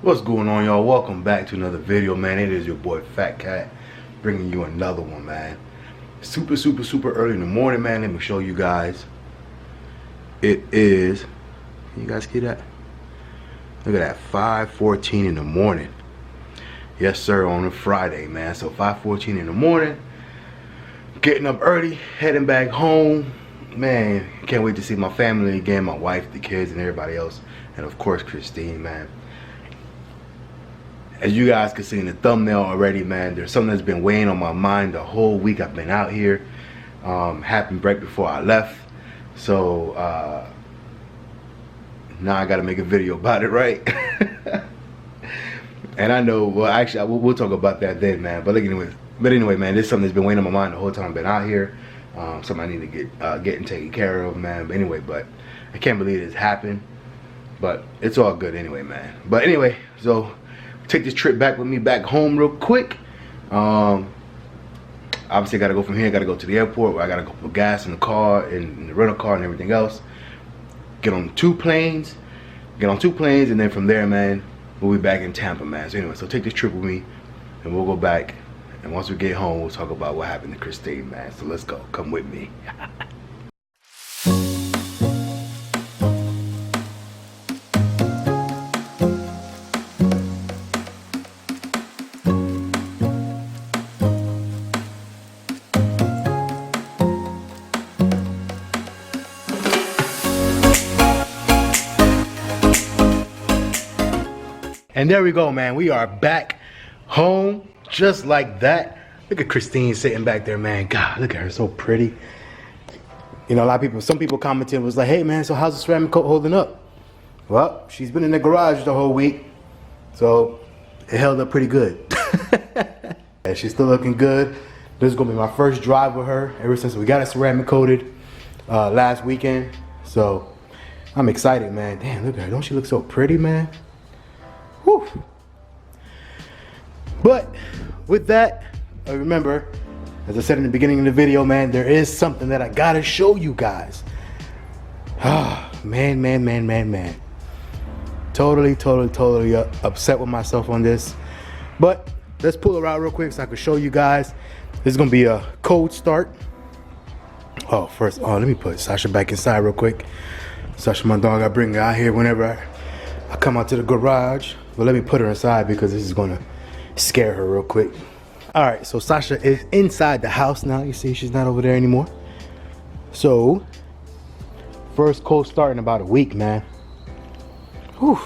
What's going on, y'all? Welcome back to another video, man. It is your boy Fatkat bringing you another one, man. Super early in the morning, man. Let me show you guys. It is, can you guys see that? Look at that, 5:14 in the morning. Yes sir, on a Friday, man. So 5:14 in the morning, getting up early, heading back home. Man, can't wait to see my family again, my wife, the kids, and everybody else, and of course Christine, man. As you guys can see in the thumbnail already, man, there's something that's been weighing on my mind the whole week I've been out here. Happened right before I left. So now I gotta make a video about it, right? And I know, well, actually, we'll talk about that then, man. But anyway, man, this is something that's been weighing on my mind the whole time I've been out here. Something I need to get getting taken care of, man. But anyway, I can't believe it's happened. But it's all good anyway, man. But anyway, so take this trip back with me back home real quick. Obviously I gotta go from here, gotta go to the airport where I gotta go put gas in the car, in the rental car and everything else. Get on two planes, and then from there, man, we'll be back in Tampa, man. So anyway, so take this trip with me and we'll go back, and once we get home, we'll talk about what happened to Christine, man. So let's go, come with me. And there we go, man. We are back home just like that. Look at Christine sitting back there, man. God, look at her, so pretty. You know, some people commented, was like, hey, man, so how's the ceramic coat holding up? Well, she's been in the garage the whole week, so it held up pretty good. And she's still looking good. This is going to be my first drive with her ever since we got it ceramic coated last weekend. So I'm excited, man. Damn, look at her. Don't she look so pretty, man? Whew. But with that, remember, as I said in the beginning of the video, man, there is something that I gotta show you guys. Ah, man. Totally upset with myself on this. But let's pull her out real quick so I can show you guys. This is gonna be a cold start. Oh, first, let me put Sasha back inside real quick. Sasha, my dog, I bring her out here whenever I come out to the garage. But let me put her inside because this is gonna scare her real quick. All right, so Sasha is inside the house now. You see she's not over there anymore. So, first cold start in about a week, man. Whew.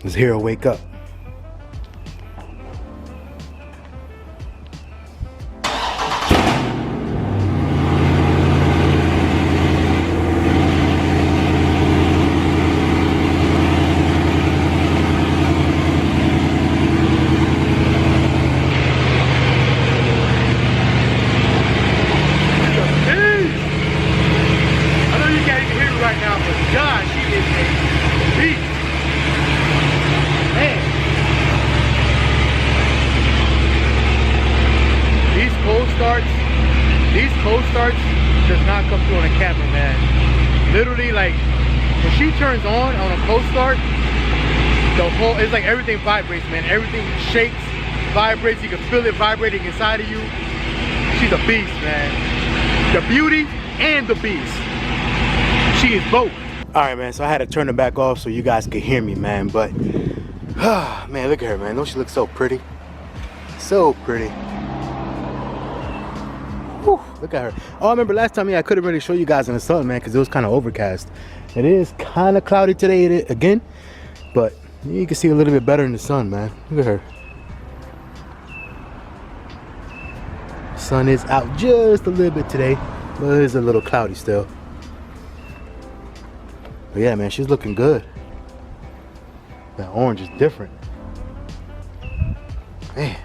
Let's hear her wake up. These cold starts does not come through on a camera, man. Literally, like, when she turns on a cold start, the whole, it's like everything vibrates, man. Everything shakes, vibrates. You can feel it vibrating inside of you. She's a beast, man. The beauty and the beast. She is both. All right, man, so I had to turn it back off so you guys could hear me, man. But, man, look at her, man. Don't she look so pretty? So pretty. Whew, look at her. Oh, I remember last time, I couldn't really show you guys in the sun, man, because it was kind of overcast. It is kind of cloudy today again, but you can see a little bit better in the sun, man. Look at her. Sun is out just a little bit today, but it is a little cloudy still. But yeah, man, she's looking good. That orange is different. Man.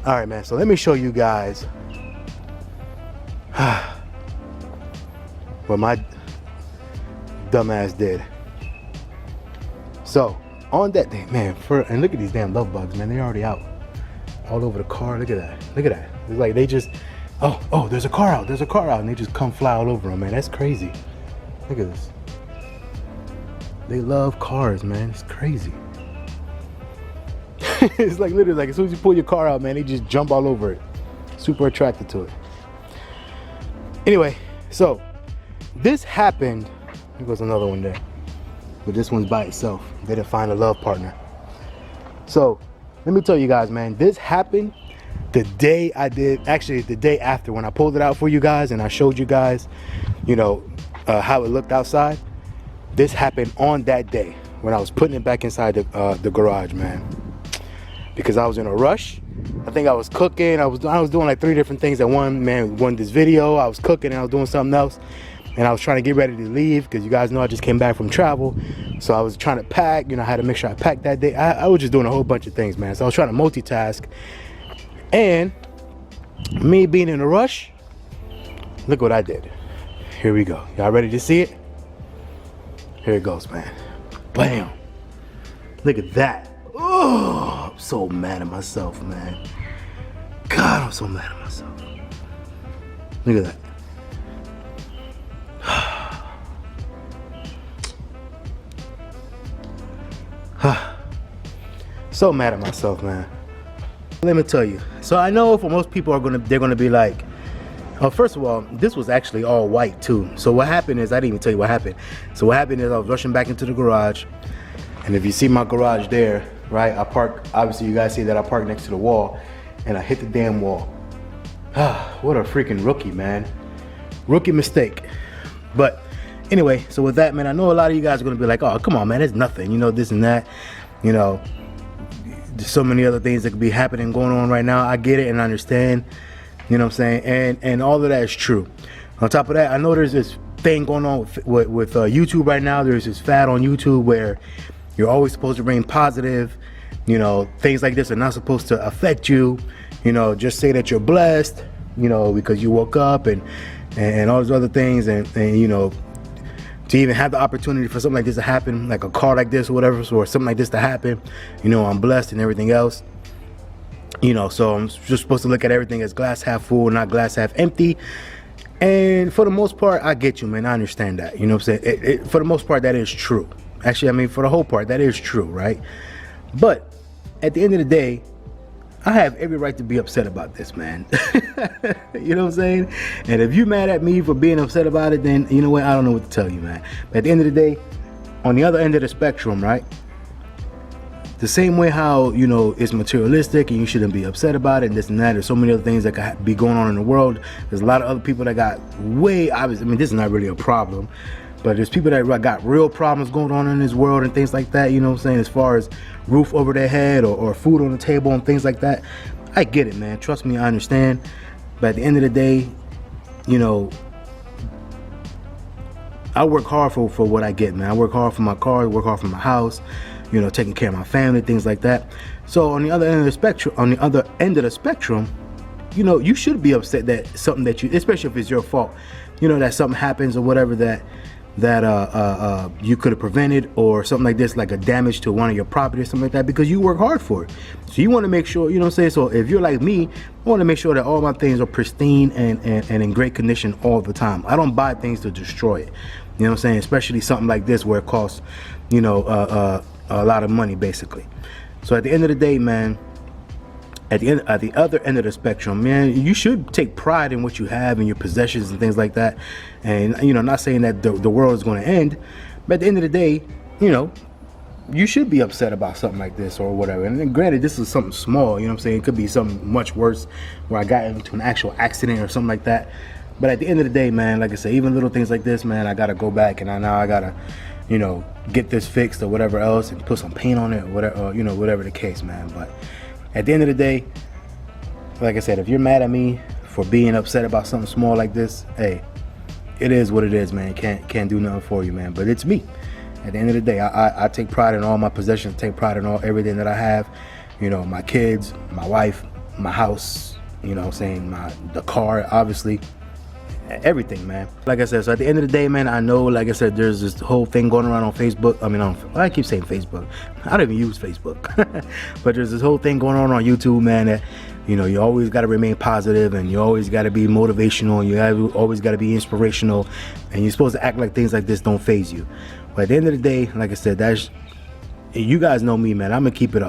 All right, man, so let me show you guys what my dumbass did. So on that day, man, and look at these damn love bugs, man. They're already out all over the car. Look at that. Look at that. It's like they just Oh, there's a car out. There's a car out. And they just come fly all over them, man. That's crazy. Look at this. They love cars, man. It's crazy. It's like literally like as soon as you pull your car out, man, they just jump all over it. Super attracted to it. Anyway, so this happened. There goes another one there. But this one's by itself. They didn't find a love partner. So let me tell you guys, man, this happened the day I did, actually the day after when I pulled it out for you guys and I showed you guys, you know, how it looked outside. This happened on that day when I was putting it back inside the garage, man. Because I was in a rush. I think I was cooking. I was doing like 3 different things at one, man. One, this video, I was cooking and I was doing something else. And I was trying to get ready to leave because you guys know I just came back from travel. So I was trying to pack, you know, I had to make sure I packed that day. I was just doing a whole bunch of things, man. So I was trying to multitask. And me being in a rush, look what I did. Here we go. Y'all ready to see it? Here it goes, man. Bam. Look at that. Oh, I'm so mad at myself, man. God, I'm so mad at myself. Look at that. So mad at myself, man. Let me tell you. So I know for most people they're gonna be like, oh, first of all, this was actually all white too. So what happened is, I didn't even tell you what happened. So what happened is I was rushing back into the garage, and if you see my garage there, right, I park, obviously you guys see that I parked next to the wall, and I hit the damn wall. What a freaking rookie, man. Rookie mistake. But anyway, so with that, man, I know a lot of you guys are gonna be like, oh, come on, man, it's nothing, you know, this and that, you know, there's so many other things that could be happening, going on right now. I get it and I understand, you know what I'm saying, and all of that is true. On top of that, I know there's this thing going on with YouTube right now. There's this fad on YouTube where you're always supposed to remain positive, you know, things like this are not supposed to affect you, you know, just say that you're blessed, you know, because you woke up and all those other things, and you know, to even have the opportunity for something like this to happen, like a car like this or whatever, or something like this to happen, you know, I'm blessed and everything else, you know. So I'm just supposed to look at everything as glass half full, not glass half empty. And for the most part, I get you, man. I understand that, you know what I'm saying. For the most part, that is true. Actually, I mean, for the whole part, that is true, right? But at the end of the day, I have every right to be upset about this, man. You know what I'm saying? And if you're mad at me for being upset about it, then you know what? I don't know what to tell you, man. But at the end of the day, on the other end of the spectrum, right? The same way how, you know, it's materialistic and you shouldn't be upset about it and this and that. There's so many other things that could be going on in the world. There's a lot of other people that got way obvious. I mean, this is not really a problem, but there's people that got real problems going on in this world and things like that, you know what I'm saying, as far as roof over their head or food on the table and things like that. I get it, man. Trust me, I understand. But at the end of the day, you know, I work hard for what I get, man. I work hard for my car, I work hard for my house, you know, taking care of my family, things like that. So on the other end of the spectrum, you know, you should be upset that something that you, especially if it's your fault, you know, that something happens or whatever that you could have prevented, or something like this, like a damage to one of your property or something like that, because you work hard for it. So you want to make sure, you know what I'm saying? So if you're like me, I want to make sure that all my things are pristine and in great condition all the time. I don't buy things to destroy it. You know what I'm saying? Especially something like this where it costs, you know, a lot of money, basically. So at the end of the day, man, at the other end of the spectrum, man, you should take pride in what you have and your possessions and things like that. And, you know, not saying that the world is going to end, but at the end of the day, you know, you should be upset about something like this or whatever. And then granted, this is something small, you know what I'm saying? It could be something much worse where I got into an actual accident or something like that. But at the end of the day, man, like I said, even little things like this, man, I got to go back and I got to, you know, get this fixed or whatever else and put some paint on it or whatever, or, you know, whatever the case, man. But at the end of the day, like I said, if you're mad at me for being upset about something small like this, hey, it is what it is, man. Can't do nothing for you, man. But it's me. At the end of the day, I take pride in all my possessions, take pride in everything that I have. You know, my kids, my wife, my house, you know what I'm saying, the car, obviously. Everything, man. Like I said, so at the end of the day, man, I know, like I said, there's this whole thing going around on Facebook. I mean, I keep saying Facebook. I don't even use Facebook. But there's this whole thing going on YouTube, man, that You know, you always got to remain positive, and you always got to be motivational, and you always got to be inspirational, and you're supposed to act like things like this don't faze you. But at the end of the day, like I said, that's, you guys know me, man. I'm gonna keep it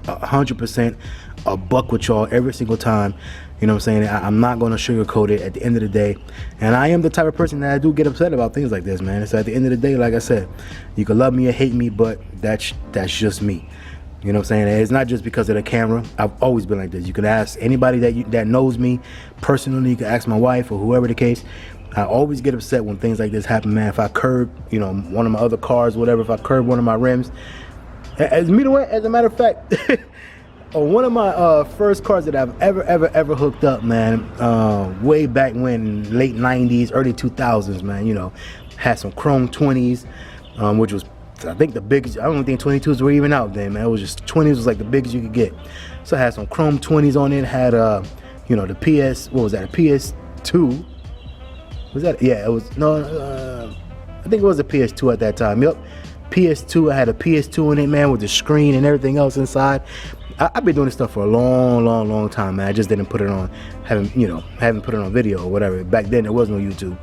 100% a buck with y'all every single time. You know what I'm saying? I'm not gonna sugarcoat it at the end of the day. And I am the type of person that I do get upset about things like this, man. So at the end of the day, like I said, you can love me or hate me, but that's just me. You know what I'm saying? And it's not just because of the camera. I've always been like this. You can ask anybody that knows me personally. You can ask my wife or whoever the case. I always get upset when things like this happen, man. If I curb, you know, one of my other cars, whatever, if I curb one of my rims. As a matter of fact, one of my first cars that I've ever hooked up, man, way back when, late 90s, early 2000s, man, you know, had some chrome 20s, which was, I think, the biggest. I don't think 22s were even out then, man. It was just 20s was like the biggest you could get. So I had some chrome 20s on it. Had you know, the PS, what was that? A PS2. Was that? Yeah, it was. No, I think it was a PS2 at that time. Yep, PS2. I had a PS2 in it, man, with the screen and everything else inside. I've been doing this stuff for a long time, man. I just didn't put it on, haven't put it on video or whatever. Back then there was no YouTube.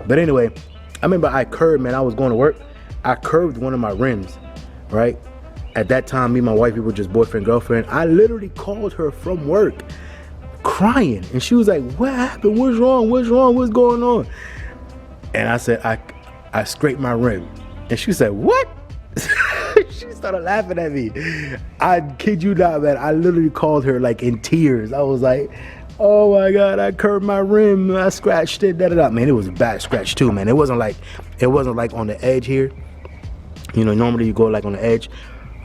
But anyway, I remember I curved, man. I was going to work. I curved one of my rims, right? At that time, me and my wife, we were just boyfriend, girlfriend. I literally called her from work crying, and she was like, what happened? What's wrong? What's going on? And I said, I scraped my rim. And she said, what? She started laughing at me. I kid you not, man. I literally called her like in tears. I was like, oh my God, I curved my rim. I scratched it. Man, it was a bad scratch too, man. It wasn't like on the edge here. You know, normally you go like on the edge.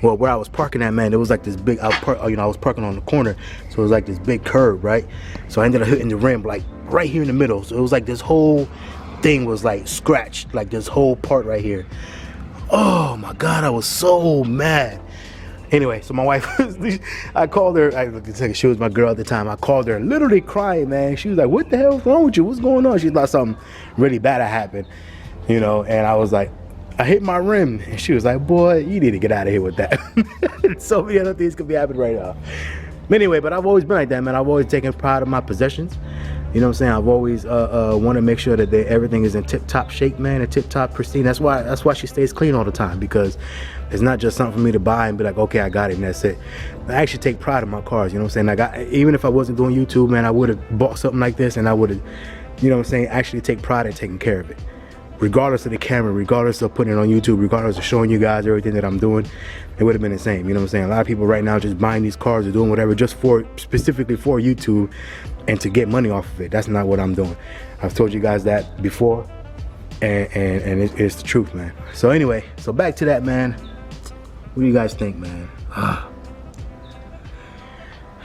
Well, where I was parking at, man, it was like this big, I was parking on the corner, so it was like this big curve, right? So I ended up hitting the rim like right here in the middle. So it was like this whole thing was like scratched, like this whole part right here. Oh my God, I was so mad. Anyway, so my wife, I called her, she was my girl at the time. I called her literally crying, man. She was like, what the hell's wrong with you? What's going on? She thought something really bad had happened, you know, and I was like, I hit my rim. And she was like, boy, you need to get out of here with that. So many other things could be happening right now. Anyway, but I've always been like that, man. I've always taken pride in my possessions. You know what I'm saying? I've always want to make sure that everything is in tip-top shape, man, and tip-top pristine. That's why she stays clean all the time, because it's not just something for me to buy and be like, okay, I got it, and that's it. I actually take pride in my cars, you know what I'm saying? Even if I wasn't doing YouTube, man, I would have bought something like this, and I would have, you know what I'm saying, actually take pride in taking care of it. Regardless of the camera, regardless of putting it on YouTube, regardless of showing you guys everything that I'm doing, it would have been the same. You know what I'm saying? A lot of people right now just buying these cars or doing whatever just specifically for YouTube and to get money off of it. That's not what I'm doing. I've told you guys that before, and it's the truth, man. So anyway, so back to that, man. What do you guys think, man?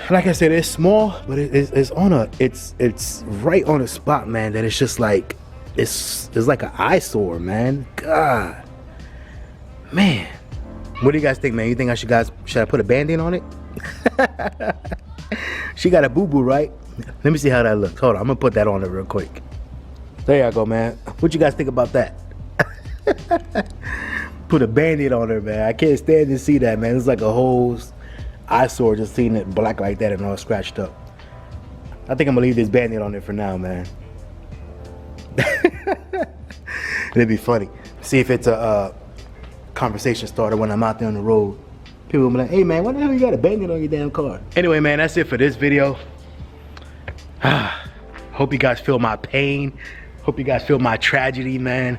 Like I said, it's small, but it's right on the spot, man. That it's just like, it's like an eyesore, man. God, man. What do you guys think, man? You think should I put a band-aid on it? She got a boo-boo, right? Let me see how that looks. Hold on, I'm gonna put that on it real quick. There you go, man. What you guys think about that? Put a band-aid on her, man. I can't stand to see that, man. It's like a whole eyesore just seeing it black like that and all scratched up. I think I'm gonna leave this band-aid on there for now, man. It'd be funny. See if it's a conversation starter when I'm out there on the road. People will be like, hey man, why the hell you got a band-aid on your damn car? Anyway, man, that's it for this video. Hope you guys feel my pain. Hope you guys feel my tragedy, man.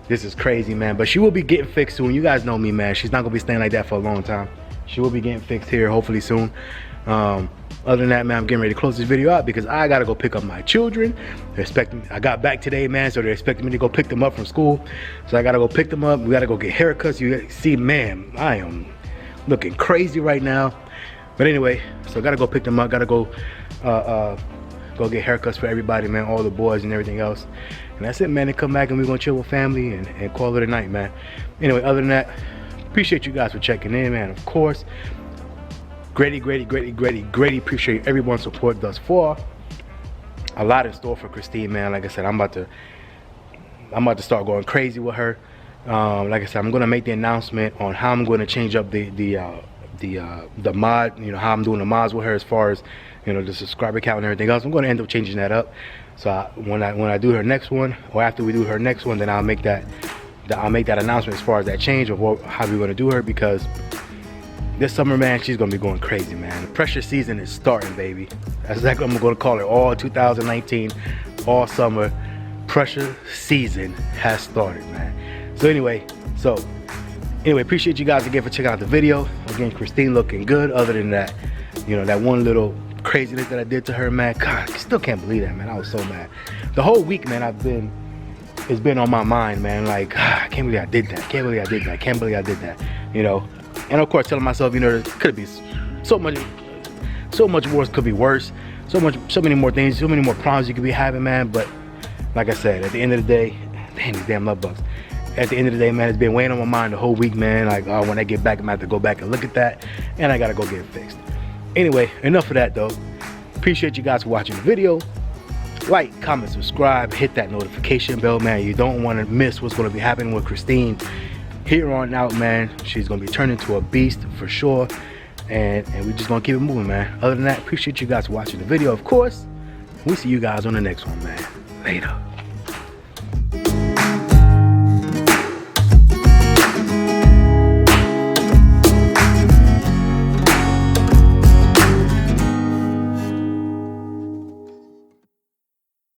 This is crazy, man. But she will be getting fixed soon. You guys know me, man. She's not gonna be staying like that for a long time. She will be getting fixed here, hopefully soon. Other than that, man, I'm getting ready to close this video out because I gotta go pick up my children. They're expecting, I got back today, man, so they're expecting me to go pick them up from school. So I gotta go pick them up. We gotta go get haircuts. You see, man, I am looking crazy right now. But anyway, so I gotta go pick them up. Gotta go get haircuts for everybody, man, all the boys and everything else. And that's it, man. They come back and we're gonna chill with family and call it a night, man. Anyway, other than that, appreciate you guys for checking in, man. Of course, greatly appreciate everyone's support thus far. A lot in store for Christine, man. Like I said, I'm about to start going crazy with her. Like I said, I'm gonna make the announcement on how I'm gonna change up the the mod, you know, how I'm doing the mods with her as far as, you know, the subscriber count and everything else. I'm going to end up changing that up. So when I do her next one, or after we do her next one, then I'll make that announcement as far as that change of how we're going to do her, because this summer, man, she's going to be going crazy, man. The pressure season is starting, baby. That's exactly what I'm going to call it. All 2019, all summer, pressure season has started, man. So anyway, appreciate you guys again for checking out the video. Again, Christine looking good. Other than that, you know, that one little craziness that I did to her, man. God, I still can't believe that, man. I was so mad. The whole week, man, it's been on my mind, man. Like, I can't believe I did that. Can't believe I did that. Can't believe I did that. You know, and of course, telling myself, you know, there could be so much worse, could be worse. So many more things, so many more problems you could be having, man. But like I said, at the end of the day, damn, these damn love bugs. At the end of the day, man, it's been weighing on my mind the whole week, man. Like, when I get back, I'm gonna have to go back and look at that, and I gotta go get it fixed. Anyway, enough of that, though. Appreciate you guys for watching the video. Like, comment, subscribe, hit that notification bell, man. You don't want to miss what's going to be happening with Christine here on out, man. She's going to be turning into a beast for sure, and we're just going to keep it moving, man. Other than that, appreciate you guys for watching the video, of course. We'll see you guys on the next one, man. Later.